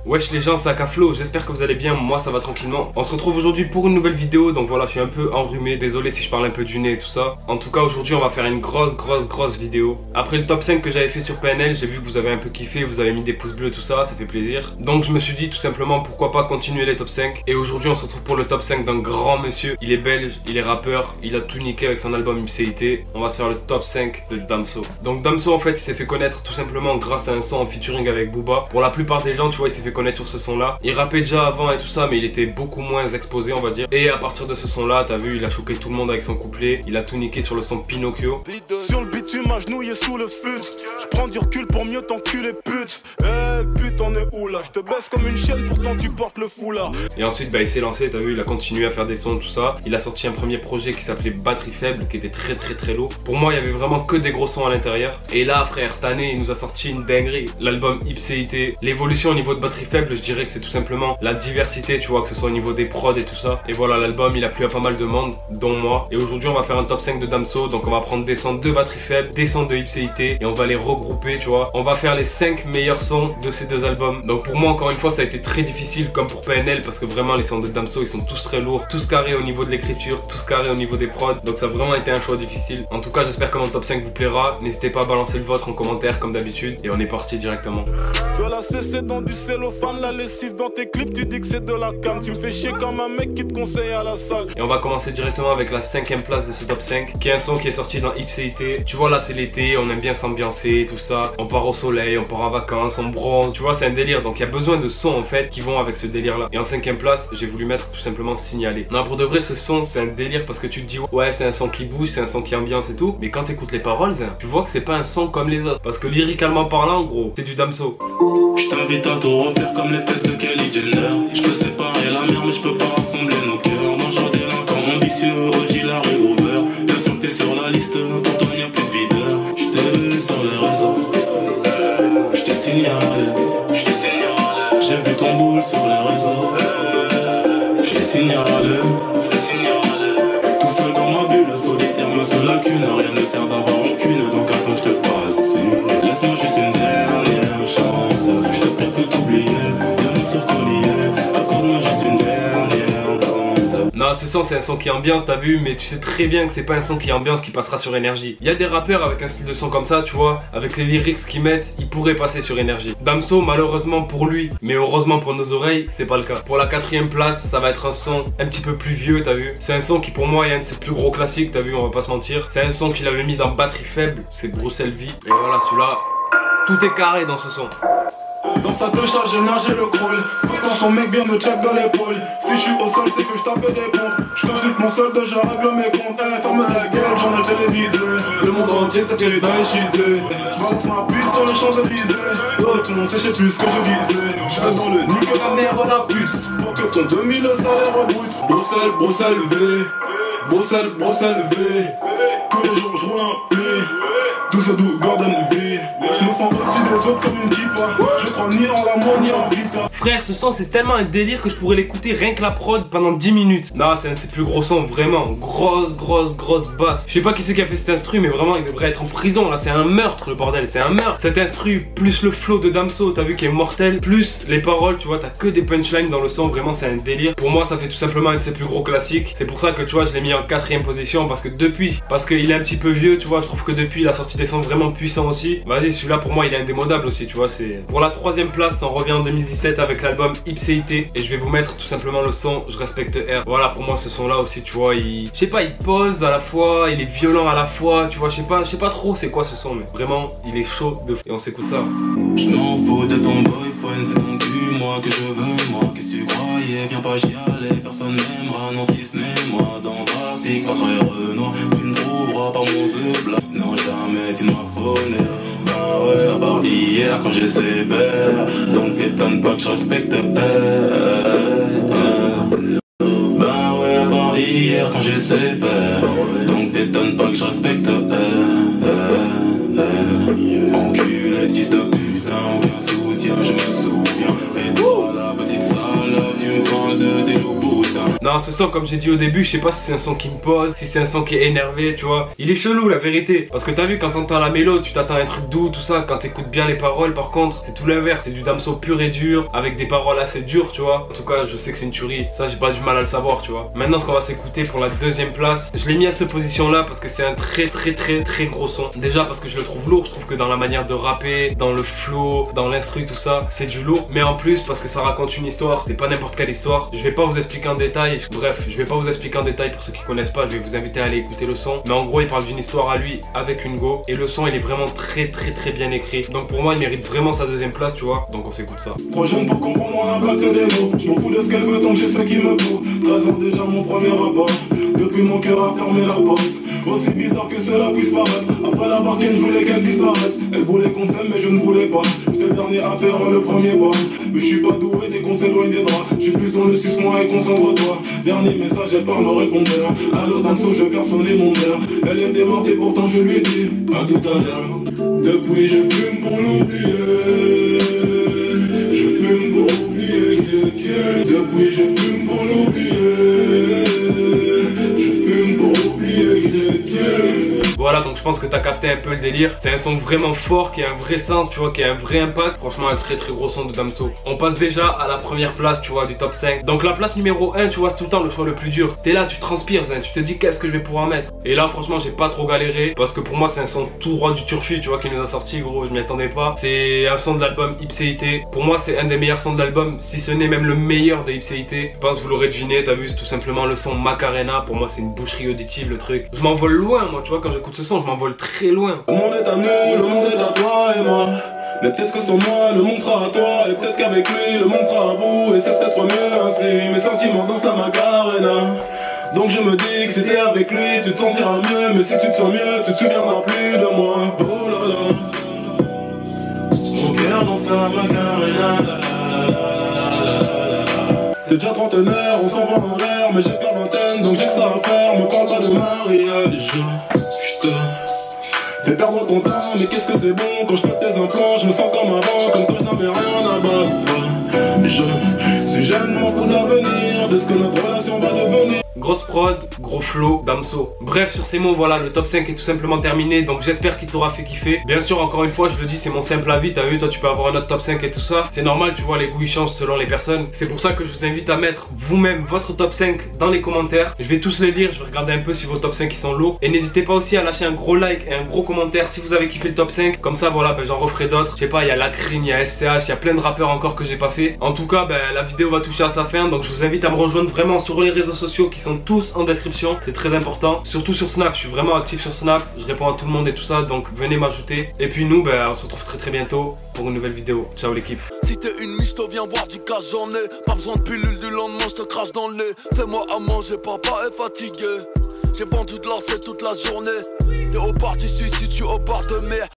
Wesh les gens, c'est Akaflo, j'espère que vous allez bien, moi ça va tranquillement. On se retrouve aujourd'hui pour une nouvelle vidéo, donc voilà, je suis un peu enrhumé, désolé si je parle un peu du nez et tout ça. En tout cas aujourd'hui on va faire une grosse vidéo. Après le top 5 que j'avais fait sur PNL, j'ai vu que vous avez un peu kiffé, vous avez mis des pouces bleus tout ça, ça fait plaisir. Donc je me suis dit tout simplement pourquoi pas continuer les top 5. Et aujourd'hui on se retrouve pour le top 5 d'un grand monsieur. Il est belge, il est rappeur, il a tout niqué avec son album UPCIT. On va se faire le top 5 de Damso. Donc Damso en fait il s'est fait connaître tout simplement grâce à un son en featuring avec Booba. Pour la plupart des gens tu vois il s'est fait connaître sur ce son là. Il rappait déjà avant et tout ça mais il était beaucoup moins exposé on va dire. Et à partir de ce son là t'as vu il a choqué tout le monde avec son couplet. Il a tout niqué sur le son Pinocchio. Sur le bitume agenouillé sous le fut. Je prends du recul pour mieux t'enculer pute. Pute on est où là? Je te baisse comme une chienne pourtant tu portes le foulard. Et ensuite bah il s'est lancé, t'as vu il a continué à faire des sons tout ça. Il a sorti un premier projet qui s'appelait Batterie Faible qui était très lourd. Pour moi il y avait vraiment que des gros sons à l'intérieur. Et là frère cette année il nous a sorti une dinguerie. L'album UPCIT. L'évolution au niveau de Batterie Faible je dirais que c'est tout simplement la diversité tu vois, que ce soit au niveau des prods et tout ça. Et voilà l'album il a plu à pas mal de monde dont moi. Et aujourd'hui on va faire un top 5 de Damso. Donc on va prendre des sons de Batterie Faible, des sons de UPCIT et on va les regrouper tu vois. On va faire les 5 meilleurs sons de ces deux albums. Donc pour moi encore une fois ça a été très difficile comme pour PNL parce que vraiment les sons de Damso ils sont tous très lourds, tous carrés au niveau de l'écriture, tous carrés au niveau des prods. Donc ça a vraiment été un choix difficile. En tout cas j'espère que mon top 5 vous plaira. N'hésitez pas à balancer le vôtre en commentaire comme d'habitude. Et on est parti directement. Tu as la CC dans du cellophane, la lessive dans tes clips, tu dis que c'est de la cam. Tu me fais chier comme un mec qui te conseille à la salle. Et on va commencer directement avec la 5ème place de ce top 5 qui est un son qui est sorti dans UPCIT. Tu vois là c'est l'été, on aime bien s'ambiancer tout ça. On part au soleil, on part en vacances, on bronze. Tu vois c'est un délire donc il y a besoin de sons en fait qui vont avec ce délire là. Et en 5ème place j'ai voulu mettre tout simplement Signalé. Non pour de vrai ce son c'est un délire parce que tu te dis ouais c'est un son qui bouge, c'est un son qui ambiance et tout. Mais quand t'écoutes les paroles tu vois que c'est pas un son comme les autres. Parce que lyricalement parlant gros c'est du Damso. Je t'invite à tout refaire comme les fesses de Kelly Jenner. Je peux séparer la mer mais je peux pas rassembler nos cœurs. Mangeur délinquant ambitieux, Roger l'a réouvert. Bien sûr que t'es sur la liste, pour toi y'a plus de videur. Je t'ai vu sur les réseaux, je t'ai signalé. J'ai vu ton boule sur les réseaux, je t'ai signalé. Tout seul dans ma bulle solitaire, me seule lacune. Rien ne sert d'avoir aucune, donc attends que je te fasse signe. Laisse-moi juste une dernière chance. Je te prie de t'oublier, viens-moi sur collier. Accorde-moi juste une dernière danse. Non ce son c'est un son qui ambiance t'as vu. Mais tu sais très bien que c'est pas un son qui ambiance qui passera sur Énergie. Il y a des rappeurs avec un style de son comme ça tu vois. Avec les lyrics qu'ils mettent ils pourraient passer sur Énergie. Damso malheureusement pour lui mais heureusement pour nos oreilles c'est pas le cas. Pour la 4ème place ça va être un son un petit peu plus vieux t'as vu. C'est un son qui pour moi est un de ses plus gros classiques t'as vu, on va pas se mentir. C'est un son qu'il avait mis dans Batterie Faible, c'est Bruxelles Vie. Et voilà celui-là, tout est carré dans ce son. Dans sa deux charges, j'ai nagé le crawl. Quand son mec vient me check dans l'épaule. Si je suis au sol, c'est que je tape des pompes. Je consulte mon solde, je règle mes comptes. Ferme ta gueule, journal télévisé. Le monde entier s'est tiré d'Aïchizé. Je balance ma piste sur les Champs-Élysées. Dans le pont, je sais plus ce que je disais. Je vais dans le nid que la merde à la pute. Pour que ton 2000 salaire reboot. Bruxelles V. Bruxelles V. Tous les jours, je roule un P. Tout ça doux, Gordon V. Je me sens au-dessus des autres comme une kippa. Je crois ni en l'amour ni en vita. Frère ce son c'est tellement un délire que je pourrais l'écouter rien que la prod pendant 10 minutes. Non c'est un de ses plus gros sons vraiment. Grosse basse. Je sais pas qui c'est qui a fait cet instru mais vraiment il devrait être en prison là. C'est un meurtre le bordel, c'est un meurtre. Cet instru plus le flow de Damso t'as vu qui est mortel. Plus les paroles tu vois t'as que des punchlines dans le son. Vraiment c'est un délire. Pour moi ça fait tout simplement un de ses plus gros classiques. C'est pour ça que tu vois je l'ai mis en 4ème position. Parce qu'il est un petit peu vieux tu vois. Je trouve que depuis il a sorti des sons vraiment puissants aussi. Vas-y celui-là pour moi il est indémodable aussi tu vois. C'est pour la 3ème place on revient en 2017 avec l'album UPCIT. Et je vais vous mettre tout simplement le son Je Respecte R. Voilà pour moi ce son là aussi tu vois. Je sais pas il pose à la fois, il est violent à la fois tu vois. Je sais pas trop c'est quoi ce son mais vraiment il est chaud de fou. Et on s'écoute ça. Je m'en fous de ton boyfriend, c'est ton cul, moi que je veux, moi. Qu'est-ce que tu croyais? Viens pas chialer, personne m'aimera, non si ce n'est moi. Dans trafic, pas très Renoir, tu ne trouveras pas mon zebla. Non jamais tu ne m'as volé. Ben ouais, à part hier quand j'ai ces belles. Donc étonne pas que je respecte Ben ouais, à part hier quand j'ai ces belles. Donc t'étonnes pas que je respecte Enculé de fils de putain, aucun soutien, je me souviens. Et toi la petite salope, tu me parles de tes loups boutins. Non Non, ce son, comme j'ai dit au début, je sais pas si c'est un son qui me pose, si c'est un son qui est énervé, tu vois. Il est chelou, la vérité. Parce que t'as vu, quand t'entends la mélo, tu t'attends à un truc doux, tout ça. Quand t'écoutes bien les paroles, par contre, c'est tout l'inverse. C'est du Damso pur et dur, avec des paroles assez dures, tu vois. En tout cas, je sais que c'est une tuerie. Ça, j'ai pas du mal à le savoir, tu vois. Maintenant, ce qu'on va s'écouter pour la deuxième place, je l'ai mis à cette position-là parce que c'est un très gros son. Déjà parce que je le trouve lourd, je trouve que dans la manière de rapper, dans le flow, dans l'instru, tout ça, c'est du lourd. Mais en plus, parce que ça raconte une histoire, c'est pas n'importe quelle histoire. Je vais pas vous expliquer en détail, bref, je vais pas vous expliquer en détail pour ceux qui connaissent pas, je vais vous inviter à aller écouter le son. Mais en gros, il parle d'une histoire à lui avec une go. Et le son, il est vraiment très bien écrit. Donc pour moi, il mérite vraiment sa deuxième place, tu vois. Donc on s'écoute ça. Trop jeune pour comprendre l'impact des mots. Je m'en fous de ce qu'elle veut tant que j'ai ce qu'il me faut. 13 ans déjà mon premier rapport. Depuis mon cœur a fermé la porte. Aussi bizarre que cela puisse paraître. Après la barquette, je voulais qu'elle disparaisse. Elle voulait qu'on s'aime mais je ne voulais pas. J'étais le dernier à faire le premier pas. Mais je suis pas doué dès qu'on s'éloigne des draps. J'suis plus dans le suce-moi et concentre-toi. Dernier message, elle part me répondeur. Allô Damso, je vais faire sonner mon heure. Elle était morte et pourtant je lui ai dit à tout à l'heure. Depuis je fume pour l'oublier. Je fume pour oublier que le tien. Depuis je fume pour l'oublier. Je fume pour oublier que le tien. Voilà, donc je pense que t'as capté un peu le délire. C'est un son vraiment fort, qui a un vrai sens, tu vois, qui a un vrai impact. Franchement, un très gros son de Damso. On passe déjà à la première place, tu vois, du top 5. Donc la place numéro 1, tu vois, c'est tout le temps le choix le plus dur. T'es là, tu transpires, Zen, tu te dis qu'est-ce que je vais pouvoir mettre. Et là, franchement, j'ai pas trop galéré. Parce que pour moi, c'est un son tout droit du Turfu, tu vois, qui nous a sorti, gros, je m'y attendais pas. C'est un son de l'album Ipséité. Pour moi, c'est un des meilleurs sons de l'album, si ce n'est même le meilleur de Ipséité. Je pense que vous l'aurez deviné, t'as vu, c'est tout simplement le son Macarena. Pour moi, c'est une boucherie auditive, le truc. Je m'envole loin, moi, tu vois, quand j'écoute ce son, je m'envole très loin. Le monde est à nous, le monde est à toi et moi. Mais peut-être que sans moi, le monde sera à toi. Et peut-être qu'avec lui, le monde sera à bout. Et c'est peut-être mieux ainsi. Mes sentiments dansent la Macarena. Donc je me dis que c'était avec lui, tu te sentiras mieux. Mais si tu te sens mieux, tu te souviendras plus de moi. Oh là là. Mon cœur danse la Macarena. T'es déjà trentenaire, on s'en va en l'air. Mais j'ai que la vingtaine, donc j'ai que ça à faire. Me parle pas de mariage. Je te fais perdre ton temps, mais qu'est-ce que c'est bon. Quand je passe tes implants, je me sens comme avant. Comme quand je n'avais rien à battre. Je suis jeune, m'en fous de l'avenir. De ce que notre relation va devenir. Grosse prod, gros flow, Damso. Bref, sur ces mots, voilà, le top 5 est tout simplement terminé. Donc j'espère qu'il t'aura fait kiffer. Bien sûr, encore une fois, je le dis, c'est mon simple avis. T'as vu, toi tu peux avoir un autre top 5 et tout ça. C'est normal, tu vois, les goûts ils changent selon les personnes. C'est pour ça que je vous invite à mettre vous-même votre top 5 dans les commentaires. Je vais tous les lire, je vais regarder un peu si vos top 5 ils sont lourds. Et n'hésitez pas aussi à lâcher un gros like et un gros commentaire si vous avez kiffé le top 5. Comme ça, voilà, ben, j'en referai d'autres. Je sais pas, il y a Lacrine, il y a SCH, il y a plein de rappeurs encore que j'ai pas fait. En tout cas, ben, la vidéo va toucher à sa fin. Donc je vous invite à me rejoindre vraiment sur les réseaux sociaux qui sont tous en description. C'est très important, surtout sur Snap, je suis vraiment actif sur Snap, je réponds à tout le monde et tout ça, donc venez m'ajouter. Et puis nous, ben, on se retrouve très bientôt pour une nouvelle vidéo. Ciao l'équipe. Si t'es une miche, viens voir du cash, j'en ai. Pas besoin de pilule du lendemain, je te crache dans le nez. Fais-moi à manger, papa est fatigué. J'ai vendu de l'or, c'est toute la journée. T'es au bord du suicide, je suis au bord de mer.